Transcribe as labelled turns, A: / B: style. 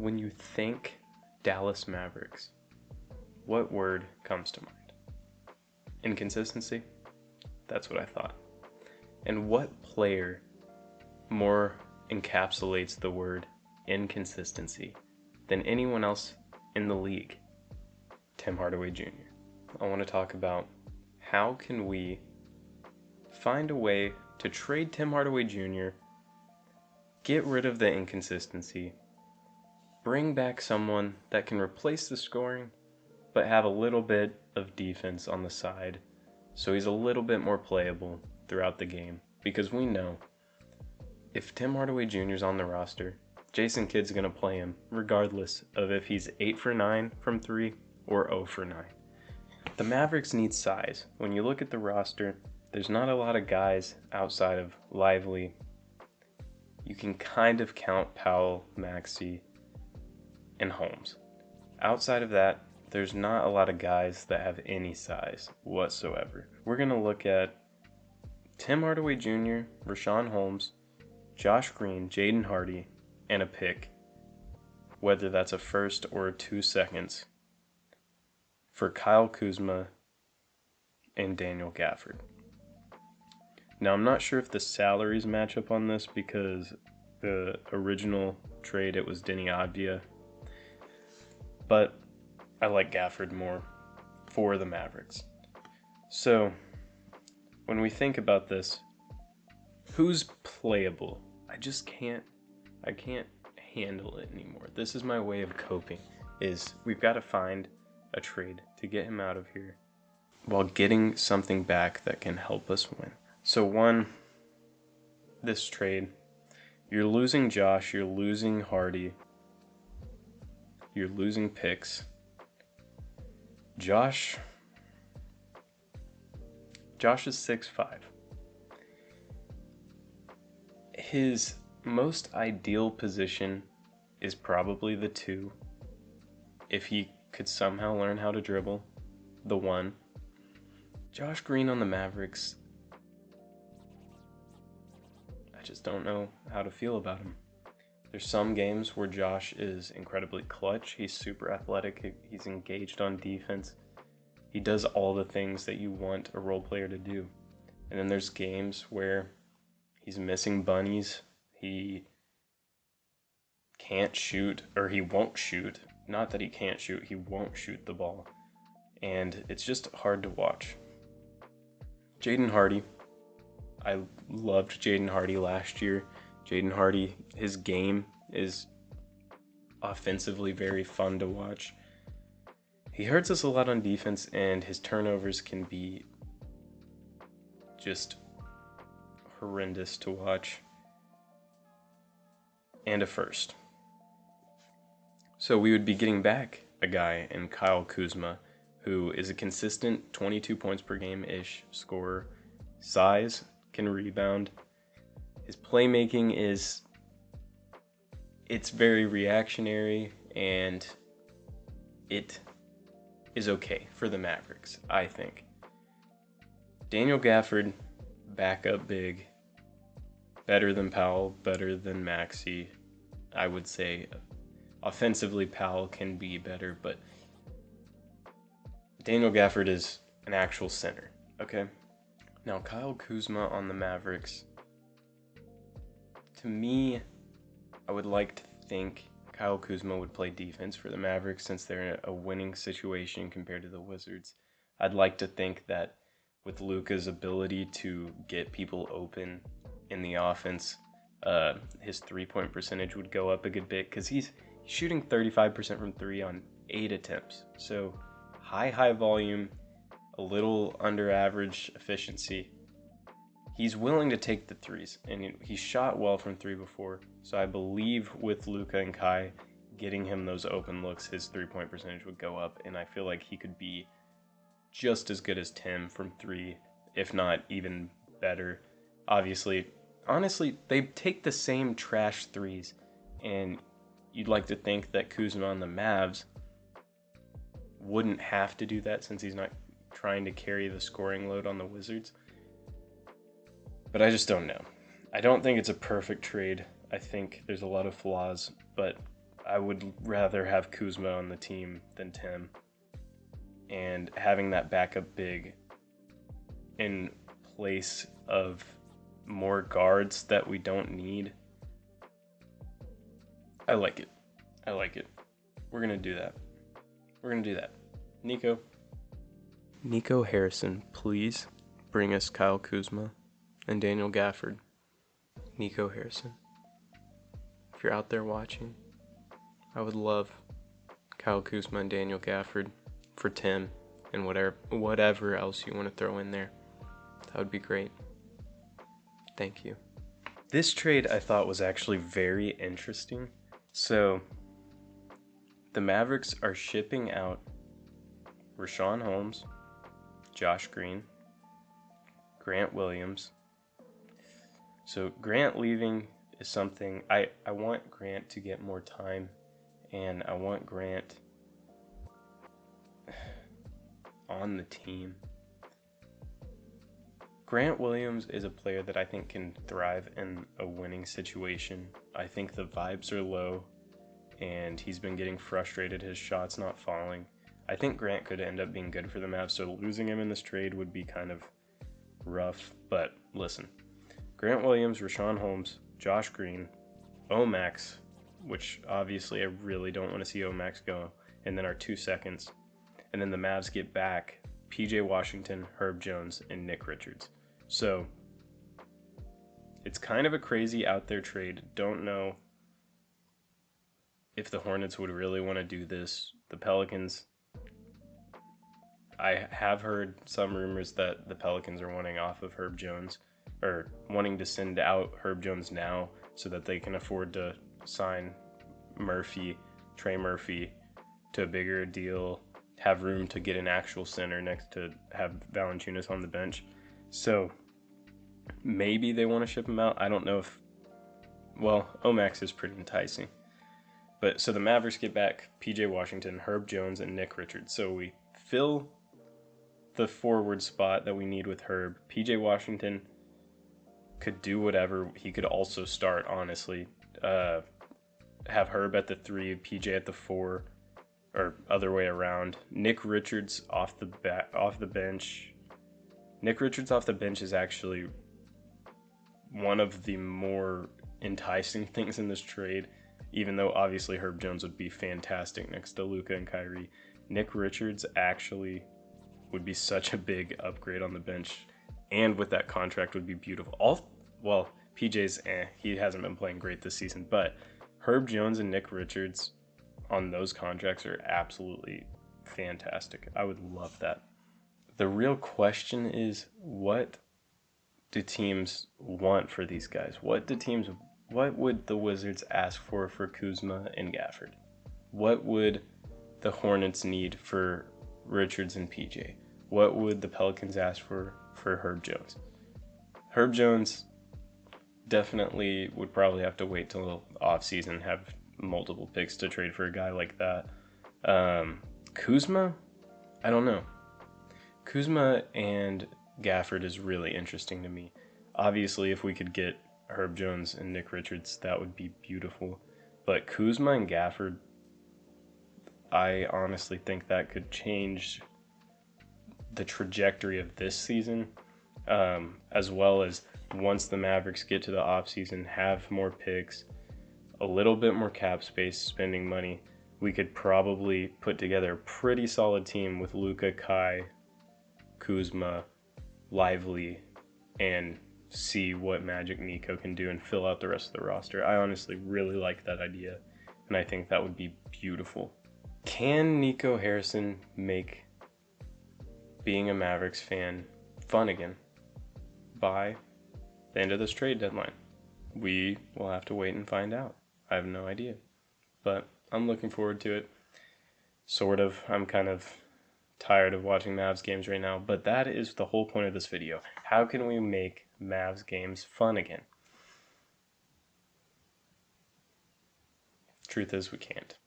A: When you think Dallas Mavericks, what word comes to mind? Inconsistency? That's what I thought. And what player more encapsulates the word inconsistency than anyone else in the league? Tim Hardaway Jr. I want to talk about how can we find a way to trade Tim Hardaway Jr., get rid of the inconsistency, bring back someone that can replace the scoring, but have a little bit of defense on the side so he's a little bit more playable throughout the game. Because we know if Tim Hardaway Jr. is on the roster, Jason Kidd's going to play him regardless of if he's 8 for 9 from 3 or 0 for 9. The Mavericks need size. When you look at the roster, there's not a lot of guys outside of Lively. You can kind of count Powell, Maxey, and Holmes. Outside of that, there's not a lot of guys that have any size whatsoever. We're going to look at Tim Hardaway Jr., Richaun Holmes, Josh Green, Jaden Hardy, and a pick, whether that's a first or 2 seconds, for Kyle Kuzma and Daniel Gafford. Now, I'm not sure if the salaries match up on this because the original trade, it was Denny Avdia, but I like Gafford more for the Mavericks. So, when we think about this, who's playable? I can't handle it anymore. This is my way of coping, is we've got to find a trade to get him out of here while getting something back that can help us win. So this trade, you're losing Josh, you're losing Hardy, you're losing picks. Josh is 6'5". His most ideal position is probably the 2. If he could somehow learn how to dribble, the 1. Josh Green on the Mavericks, I just don't know how to feel about him. There's some games where Josh is incredibly clutch. He's super athletic. He's engaged on defense. He does all the things that you want a role player to do. And then there's games where he's missing bunnies. He can't shoot, or he won't shoot. Not that he can't shoot, he won't shoot the ball. And it's just hard to watch. Jaden Hardy. I loved Jaden Hardy last year. Jaden Hardy, his game is offensively very fun to watch. He hurts us a lot on defense, and his turnovers can be just horrendous to watch. And a first. So we would be getting back a guy in Kyle Kuzma, who is a consistent 22 points per game-ish scorer. Size, can rebound. His playmaking it's very reactionary, and it is okay for the Mavericks, I think. Daniel Gafford, backup big, better than Powell, better than Maxey. I would say offensively Powell can be better, but Daniel Gafford is an actual center, okay? Now, Kyle Kuzma on the Mavericks, to me, I would like to think Kyle Kuzma would play defense for the Mavericks since they're in a winning situation compared to the Wizards. I'd like to think that with Luka's ability to get people open in the offense, his three-point percentage would go up a good bit because he's shooting 35% from 3 on 8 attempts. So high volume, a little under average efficiency. He's willing to take the threes, and he shot well from 3 before. So I believe with Luka and Kai getting him those open looks, his three-point percentage would go up, and I feel like he could be just as good as Tim from 3, if not even better. Honestly, they take the same trash threes, and you'd like to think that Kuzma on the Mavs wouldn't have to do that since he's not trying to carry the scoring load on the Wizards. But I just don't know. I don't think it's a perfect trade. I think there's a lot of flaws, but I would rather have Kuzma on the team than Tim. And having that backup big in place of more guards that we don't need, I like it. I like it. We're going to do that. We're going to do that. Nico Harrison, please bring us Kyle Kuzma and Daniel Gafford. Nico Harrison, if you're out there watching, I would love Kyle Kuzma and Daniel Gafford for Tim and whatever else you want to throw in there. That would be great. Thank you. This trade I thought was actually very interesting. So, the Mavericks are shipping out Richaun Holmes, Josh Green, Grant Williams. So Grant leaving is something I want Grant to get more time, and I want Grant on the team. Grant Williams is a player that I think can thrive in a winning situation. I think the vibes are low, and he's been getting frustrated, his shot's not falling. I think Grant could end up being good for the Mavs, so losing him in this trade would be kind of rough. But listen, Grant Williams, Richaun Holmes, Josh Green, Omax, which obviously I really don't want to see Omax go, and then our 2 seconds. And then the Mavs get back PJ Washington, Herb Jones, and Nick Richards. So it's kind of a crazy out there trade. Don't know if the Hornets would really want to do this. The Pelicans, I have heard some rumors that the Pelicans are wanting off of Herb Jones, or wanting to send out Herb Jones now so that they can afford to sign Trey Murphy, to a bigger deal, have room to get an actual center next to have Valanciunas on the bench. So maybe they want to ship him out. I don't know if, well, Omax is pretty enticing. But so the Mavericks get back PJ Washington, Herb Jones, and Nick Richards. So we fill the forward spot that we need with Herb. PJ Washington could do whatever. He could also start, honestly. Have Herb at the 3, PJ at the 4, or other way around. Nick Richards off the bench. Nick Richards off the bench is actually one of the more enticing things in this trade, even though obviously Herb Jones would be fantastic next to Luka and Kyrie. Nick Richards actually would be such a big upgrade on the bench, and with that contract would be beautiful. PJ's he hasn't been playing great this season, but Herb Jones and Nick Richards on those contracts are absolutely fantastic. I would love that. The real question is, what do teams want for these guys? What would the Wizards ask for Kuzma and Gafford? What would the Hornets need for Richards and PJ? What would the Pelicans ask for Herb Jones? Herb Jones definitely would probably have to wait till off-season, have multiple picks to trade for a guy like that. Kuzma? I don't know. Kuzma and Gafford is really interesting to me. Obviously, if we could get Herb Jones and Nick Richards, that would be beautiful. But Kuzma and Gafford, I honestly think that could change the trajectory of this season, as well as once the Mavericks get to the offseason, have more picks, a little bit more cap space, spending money, we could probably put together a pretty solid team with Luka, Kai, Kuzma, Lively, and see what magic Nico can do and fill out the rest of the roster. I honestly really like that idea, and I think that would be beautiful. Can Nico Harrison make being a Mavericks fan fun again by the end of this trade deadline? We will have to wait and find out. I have no idea, but I'm looking forward to it. Sort of. I'm kind of tired of watching Mavs games right now, but that is the whole point of this video. How can we make Mavs games fun again? Truth is, we can't.